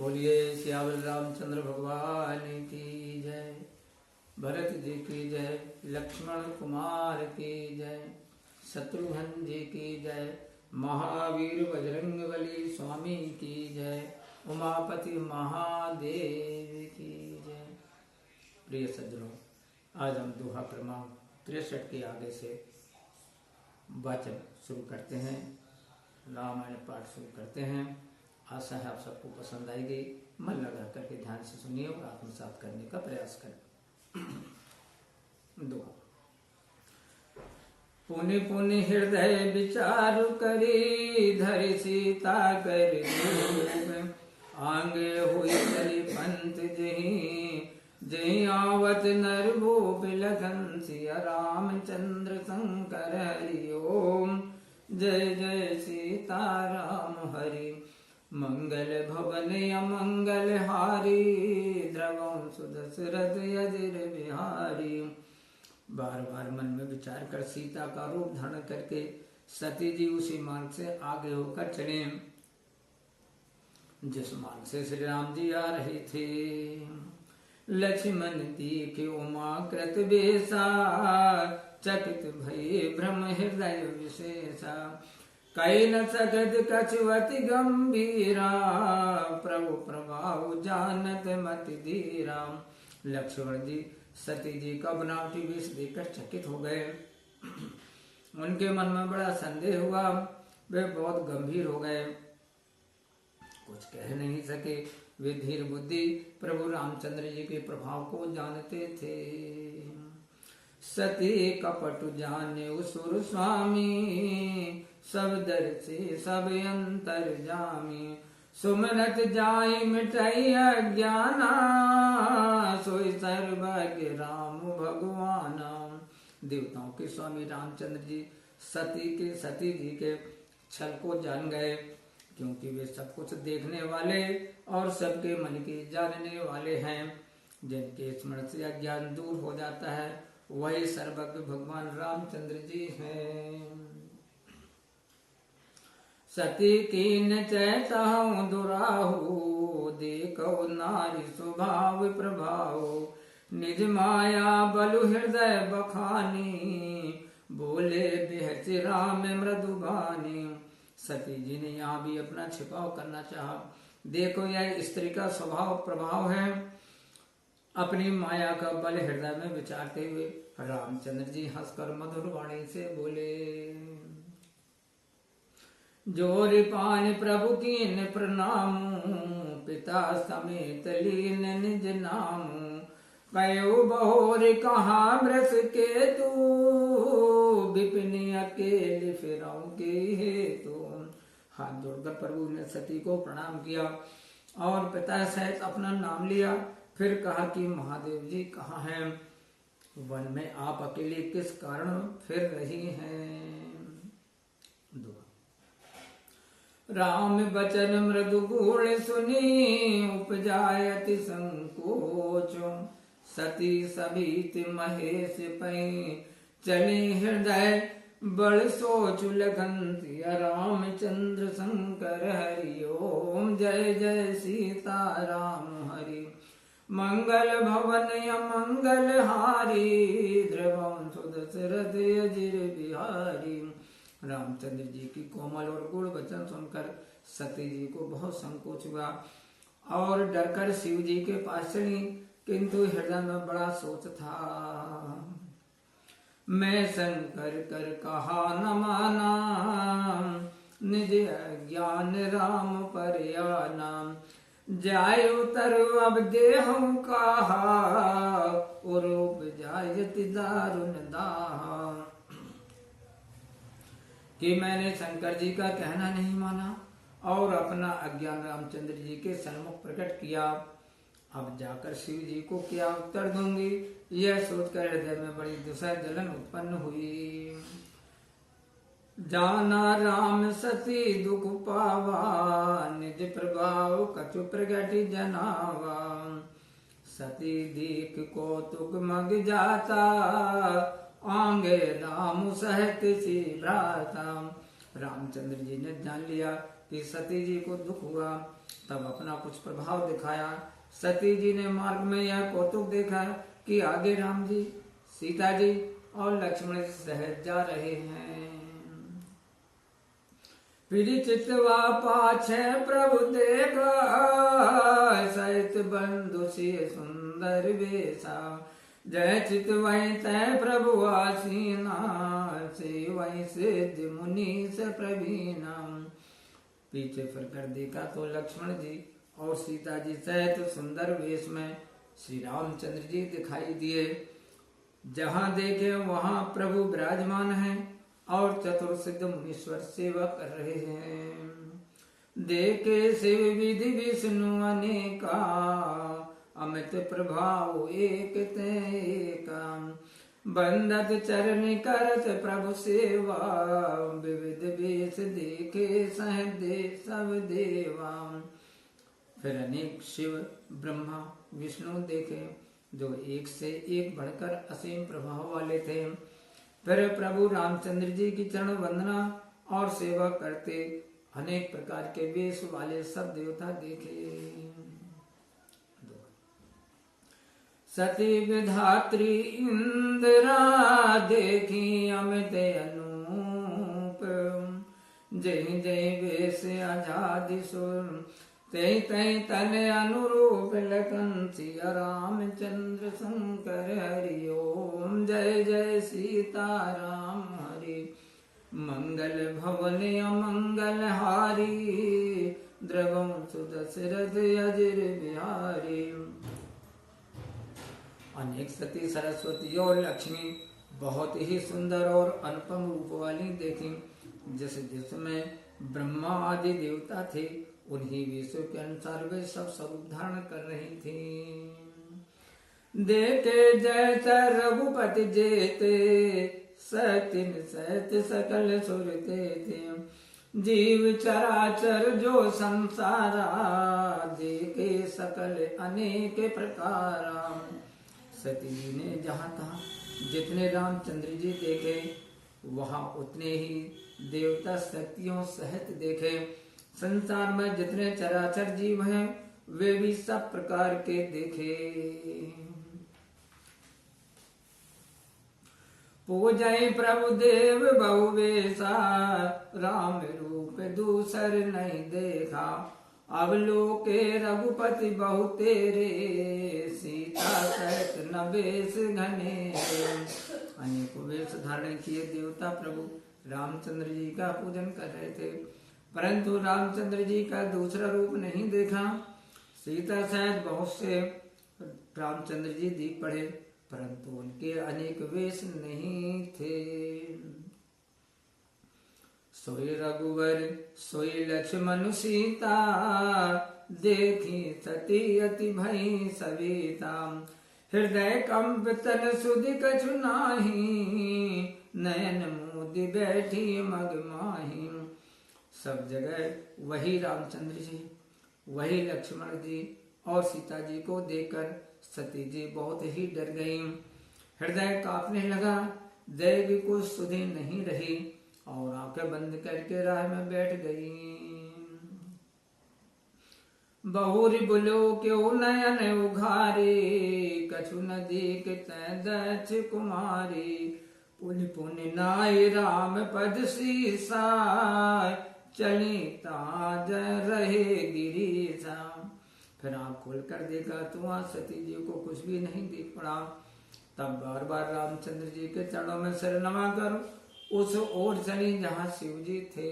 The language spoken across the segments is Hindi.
बोलिए श्यावल रामचंद्र भगवान की जय। भरत जी की जय, लक्ष्मण कुमार की जय, शत्रुघ्न जी की जय, महावीर बजरंगबली स्वामी की जय, उमापति महादेव की जय। प्रिय सज्जनों, आज हम दोहा क्रमांक 63 के आगे से वाचन शुरू करते हैं, रामायण पाठ शुरू करते हैं। आशा है आप सबको पसंद आएगी। मन लगा करके ध्यान से सुनिए और आत्मसात करने का प्रयास करें। दोहा। पुनि पुनि हृदय विचार करी, धरि सीता कर दूब, आंगे हुई चली पंथ जही, जही आवत नर भूप लखन सिया रामचंद्र शंकर हरि ओम। जय जय सीता राम हरि, मंगल भवन अमंगल हारी, द्रवम सुदशरथ अजिर बिहारी। बार बार मन में विचार कर सीता का रूप धारण करके सती जी उसी मार्ग से आगे होकर चले जिस मार्ग से श्री राम जी आ रहे थे। लक्ष्मण देखे उमा कृत बेसा, चकित भये भ्रम हृदय विशेषा, कई न सकत कछुवति गंभीरा, प्रभु प्रभाव जानत मति धीरा। लक्ष्मण जी सती जी का बनावटी वेश देखकर चकित हो गए। उनके मन में बड़ा संदेह हुआ, वे बहुत गंभीर हो गए, कुछ कह नहीं सके। वे धीर बुद्धि प्रभु रामचंद्र जी के प्रभाव को जानते थे। सती कपट जाने उसुर स्वामी, सब दर से सब अंतर जामी, सुमरत जाय मिटाई अज्ञाना, सोई सर्वज्ञ राम भगवाना। देवताओं के स्वामी रामचंद्र जी सती जी के छल को जान गए, क्योंकि वे सब कुछ देखने वाले और सबके मन की जानने वाले हैं। जिनके स्मरण से अज्ञान दूर हो जाता है वही सर्वज्ञ भगवान रामचंद्र जी हैं। सती कीन चैताहूँ दुराहु, देखो नारी स्वभाव प्रभाव, निज माया बलु हृदय बखानी, बोले बेहद राम मृदुबानी। सती जी ने यहाँ भी अपना छिपाव करना चाहा। देखो यह स्त्री का स्वभाव प्रभाव है। अपनी माया का बल हृदय में विचारते हुए रामचंद्र जी हंसकर मधुर वाणी से बोले। जोर पान प्रभु कीन प्रणाम, पिता समेत लीन निज नाम, कयो बहोर कहाँ वृष के तू, विपिन अकेले फिरऊं के हेतु। हाथ जोड़कर प्रभु ने सती को प्रणाम किया और पिता सहित अपना नाम लिया। फिर कहा कि महादेव जी कहाँ हैं? वन में आप अकेले किस कारण फिर रही हैं? राम बचन मृदु गुण सुनी, उपजाय अति संकोच, सती सभीत महेश पै, चली हृदय बड़ सोच लखन सिया रामचंद्र शंकर हरि ओम। जय जय सीता राम हरि, मंगल भवन अमंगल हारी, द्रवम सुदशरथ अजिर बिहारी। रामचंद्र जी की कोमल और गुण वचन सुनकर सती जी को बहुत संकोच हुआ और डरकर शिव जी के पास चली, किंतु हृदय में बड़ा सोच था। मैं शंकर कर कहा न माना, निज ज्ञान राम पर आना, जाय उतर अब देहु कहा, उरूप जायति दारुण दाहा। कि मैंने शंकर जी का कहना नहीं माना और अपना अज्ञान रामचंद्र जी के सन्मुख प्रकट किया। अब जाकर शिव जी को क्या उत्तर दूंगी, यह सोचकर हृदय में बड़ी दुसह जलन उत्पन्न हुई। जाना राम सती दुख पावा, निज प्रभाव कछु प्रगट जनावा, सती देख कौतुक मग जाता, आंगे राम सहत सी भ्राता। रामचंद्र जी ने जान लिया कि सती जी को दुख हुआ, तब अपना कुछ प्रभाव दिखाया। सती जी ने मार्ग में यह कौतुक देखा कि आगे राम जी, सीता जी और लक्ष्मण जी सहज जा रहे हैं। चितवा पाछे प्रभु देखा, सहित बंधु से सुंदर वेशा। जय चितवई तय प्रभु आसीना, से वही सिद्ध मुनि से प्रवीणा। पीछे फिरकर देखा तो लक्ष्मण जी और सीता जी सहित सुंदर वेश में श्री रामचंद्र जी दिखाई दिए। जहाँ देखे वहाँ प्रभु विराजमान हैं और चतुर्सिद्ध मुनीश्वर सेवा कर रहे हैं। देखे शिव विधि विष्णु अनेका, अमित प्रभाव एक तेका। बंदत चरण करत प्रभु सेवा, विविध वेश देखे सहदे सब देवा। फिर अनेक शिव ब्रह्मा विष्णु देखे, जो एक से एक बढ़कर असीम प्रभाव वाले थे। फिर प्रभु रामचंद्र जी की चरण वंदना और सेवा करते अनेक प्रकार के वेश वाले सब देवता देखे। सती विधात्री इंदिरा देखी अमित अनूप, जय जय वेश आजादी सुर। तय तय तन अनुरूप लखन सिया रामचंद्र शंकर हरि ओम। जय जय सीताराम हरि, मंगल भवन अमंगल हारी। द्रवम सुदशरथ अजर बिहारी। अनेक सती सरस्वती और लक्ष्मी बहुत ही सुंदर और अनुपम रूप वाली देखी। जिसमें ब्रह्मा आदि देवता थे, उन्हीं वेशों के अनुसार वे सब स्वरूप धारण कर रही थी। देखे जैसा रघुपति जेते, सतिन सत सकल सुरते थे। जीव चराचर जो संसारा, देखे सकल अनेक प्रकारा। सती जी ने जहाँ तहाँ जितने रामचंद्र जी देखे, वहाँ उतने ही देवता शक्तियों सहित देखे। संसार में जितने चराचर जीव हैं, वे भी सब प्रकार के देखे। पूजय प्रभु देव बहुवेशा, राम रूप दूसर नहीं देखा। अवलोके रघुपति बहु तेरे, सीता सहित नवेश घने। अनेक वेश धारण किए देवता प्रभु रामचंद्र जी का पूजन कर रहे थे, परंतु रामचंद्र जी का दूसरा रूप नहीं देखा। सीता सहित बहुत से रामचंद्र जी दिख पड़े, परंतु उनके अनेक वेश नहीं थे। सोई रघुवर सोई लक्ष्मण सीता, देखी सती अति भई सविता। हृदय कंप तन सुधि कछु नाही, नयन मोदि बैठी मग माही। सब जगह वही रामचंद्र जी, वही लक्ष्मण जी और सीता जी को देखकर सती जी बहुत ही डर गईं। हृदय कांपने लगा, देव को सुधि नहीं रही और आंखें बंद करके राह में बैठ गई। बहुरी बुलो क्यों नयन उघारे, कछु न देखते दक्ष कुमारी। पुनि पुनि नाय राम पद सीसा, चली ताज रहे गिरीसा। फिर आँख खोल कर देखा तो वहाँ सती जी को कुछ भी नहीं दिख पड़ा। तब बार बार रामचंद्र जी के चरणों में सिर नवा कर उस ओर चली जहाँ शिव जी थे।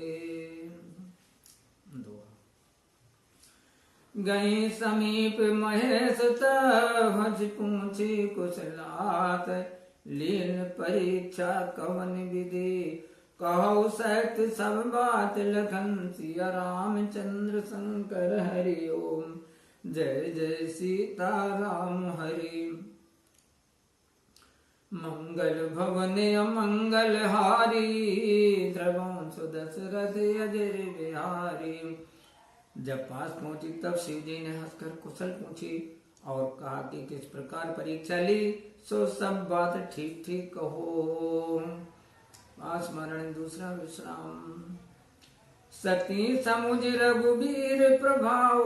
गई समीप महेश तज पूछी कुशलात, लीन परीक्षा कवन विधि। कहो सत्य सब बात लखन सिया रामचंद्र शंकर हरि ओम। जय जय सीता राम हरि। मंगल भवन अमंगल हारी, द्रवं सुदशरथ अजर बिहारी। जब पास पहुंची तब शिव जी ने हंसकर कुशल पूछी और कहा कि किस प्रकार परीक्षा ली, सो सब बात ठीक ठीक कहो। स्मरण दूसरा विश्राम। सती समुझ रघुबीर प्रभाव,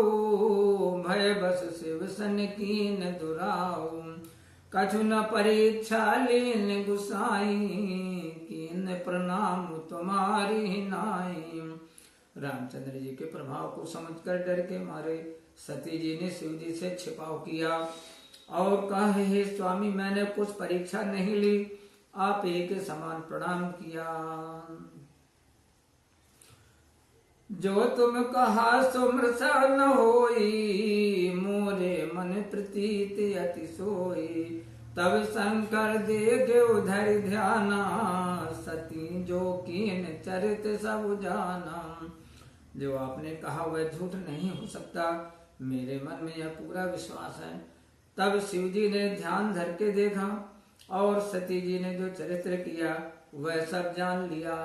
भय बस शिव सन कीन दुराऊ। कछु न परीक्षा लेन गुसाई, कीन प्रणाम तुम्हारी नाई। रामचंद्र जी के प्रभाव को समझकर डर के मारे सती जी ने शिव जी से छिपाव किया और कहा, हे स्वामी, मैंने कुछ परीक्षा नहीं ली, आप एक समान प्रणाम किया। जो तुम कहा सो मृषा न होई, मोरे मन प्रतीत अति सोई। तब शंकर देखे उधर ध्याना, सती जो कीन चरित सब जाना। जो आपने कहा वह झूठ नहीं हो सकता, मेरे मन में यह पूरा विश्वास है। तब शिव जी ने ध्यान धर के देखा और सती जी ने जो चरित्र किया वह सब जान लिया।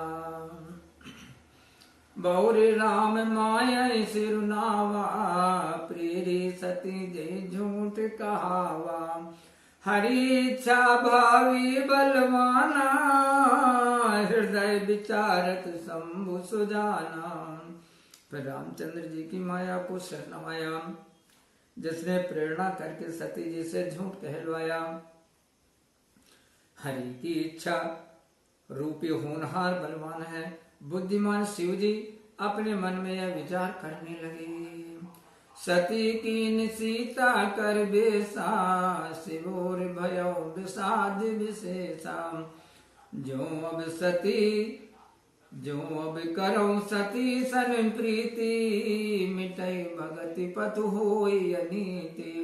बहुरी राम माया सिरुनावा, प्रेरी सती जे झूठ कहावा। हरि इच्छा भावी बलवाना, हृदय विचारत शंभु सुजाना। फिर रामचंद्र जी की माया को शरणमाया, जिसने प्रेरणा करके सती जी से झूठ कहलवाया। हरि की इच्छा रूपी होनहार बलवान है। बुद्धिमान शिव जी अपने मन में यह विचार करने लगे। सती कीन सीता कर बेसा, शिवोर भयो विषाद विशेषा। जो अब करो सती सन प्रीति, मिटई भगति पतु होई अनीति।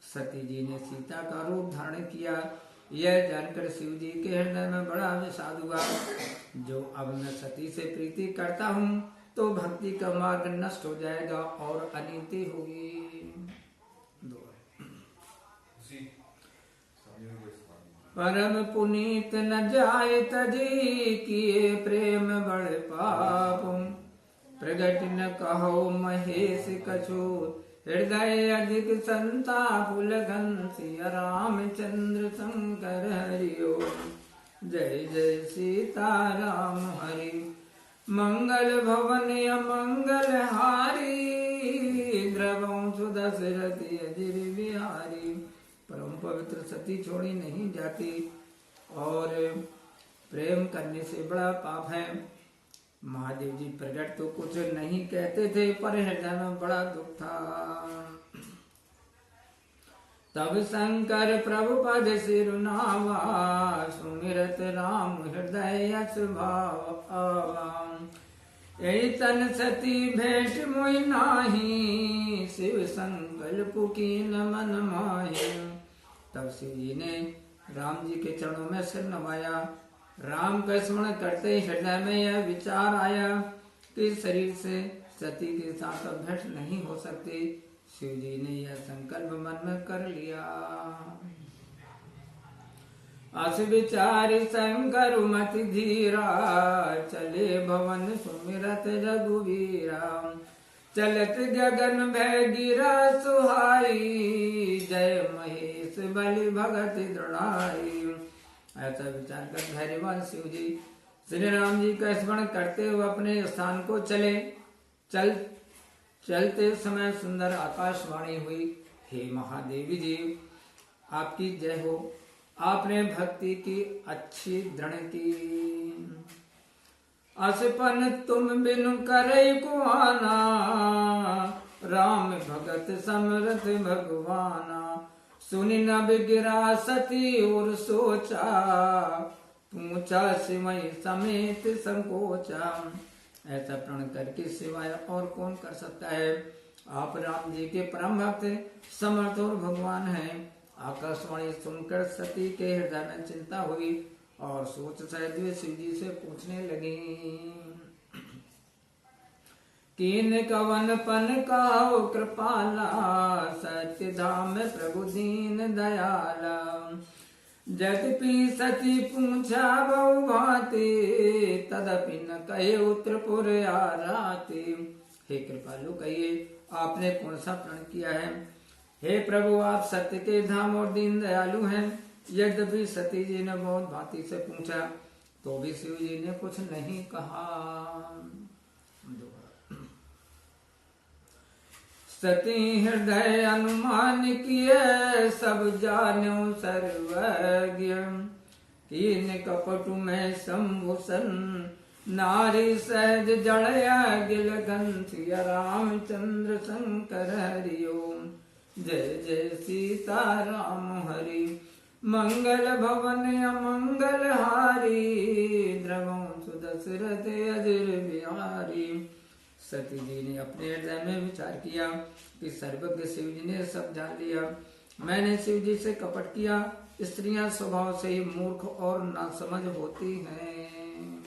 सती जी ने सीता का रूप धारण किया। यह जानकर शिव जी के हृदय में बड़ा विषाद हुआ। जो अब मैं सती से प्रीति करता हूँ तो भक्ति का मार्ग नष्ट हो जाएगा और अनीति होगी। परम पुनीत न जाय तजी, किए प्रेम बड़ पाप। प्रगट न कहो महेश कछु, हृदय अधिक संताप लगन। सिया रामचंद्र शंकर हरिओ, जय जय सीता राम हरि। मंगल भवन अमंगल हारी, द्रवं सुदशरथि अजिर बिहारी। परम पवित्र सती छोड़ी नहीं जाती और प्रेम करने से बड़ा पाप है। महादेव जी प्रकट तो कुछ नहीं कहते थे, पर हृदय में बड़ा दुख था। तब शंकर प्रभु पद सिरुनावा, सुमिरत राम हृदय भावा। यही तन सती भेंट मोहि नाही, शिव संकल्प कीन मन माहि। तब शिव जी ने राम जी के चरणों में सिर नवाया। राम का स्मरण करते हृदय में यह विचार आया कि शरीर से सती के साथ अब भेंट नहीं हो सकती। शिव जी ने यह संकल्प मन में कर लिया। अस विचार शंकर मति धीरा, चले भवन सुमिरत रघुवीरा। चलत गगन भय गिरा सुहाई, जय महेश बलि भगत दृढ़ाई। ऐसा विचार कर धैर्यवान शिव जी श्री राम जी का स्मरण करते हुए अपने स्थान को चले। चलते समय सुंदर आकाशवाणी हुई, हे महादेवी जी आपकी जय हो, आपने भक्ति की अच्छी दृढ़ की। असपन तुम बिनु करे को आना, राम भगत समरथ भगवाना। सुनि नभ गिरा सती और सोचा, पूछा सिमय समेत संकोचा। ऐसा प्रण करके सिवाय और कौन कर सकता है। आप राम जी के परम भक्त समर्थ और भगवान हैं। आकाशवाणी सुनकर सती के हृदय में चिंता हुई और सोच सहित वे शिव जी से पूछने लगी। कीन कवन पन काओ कृपाला, सत्य धाम प्रभु दीन दयाला। जदपि सती पूछा बहु भांति, तदपि न कहे उत्तरपुर आराती। हे कृपालु कहिए आपने कौन सा प्रण किया है। हे प्रभु आप सत्य के धाम और दीन दयालु हैं। यद्यपि सती जी ने बहुत भांति से पूछा तो भी शिव जी ने कुछ नहीं कहा। सती हृदय अनुमान किए, सब जान्यो सर्वज्ञ। कीन कपटु में शंभुसन, नारी सहज जड़या गिल गंथिया। रामचंद्र शंकर हरि ओम, जय जय सीता राम हरि। मंगल भवन अमंगल हारी, द्रवों सुदशरथ अजर बिहारी। सती जी ने अपने हृदय में विचार किया कि सर्वज्ञ शिव जी ने सब जान लिया, मैंने शिव जी से कपट किया। स्त्रियां स्वभाव से ही मूर्ख और नासमझ होती हैं।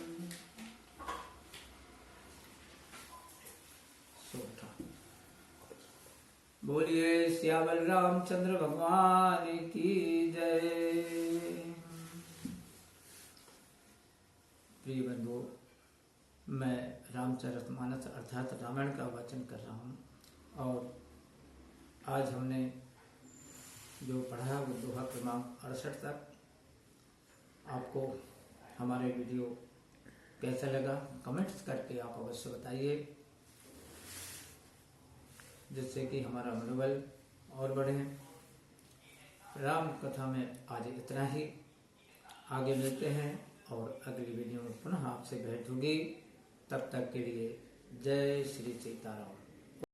बोलिए सियावल रामचंद्र भगवान की जय। प्रिय बंधु, मैं रामचरितमानस अर्थात रामायण का वाचन कर रहा हूँ, और आज हमने जो पढ़ा वो दोहा क्रमांक 68 तक। आपको हमारे वीडियो कैसा लगा कमेंट्स करके आप अवश्य बताइए, जिससे कि हमारा मनोबल और बढ़े। राम कथा में आज इतना ही, आगे मिलते हैं और अगली वीडियो में पुनः आपसे भेंट होगी। तब तक के लिए जय श्री सीताराम।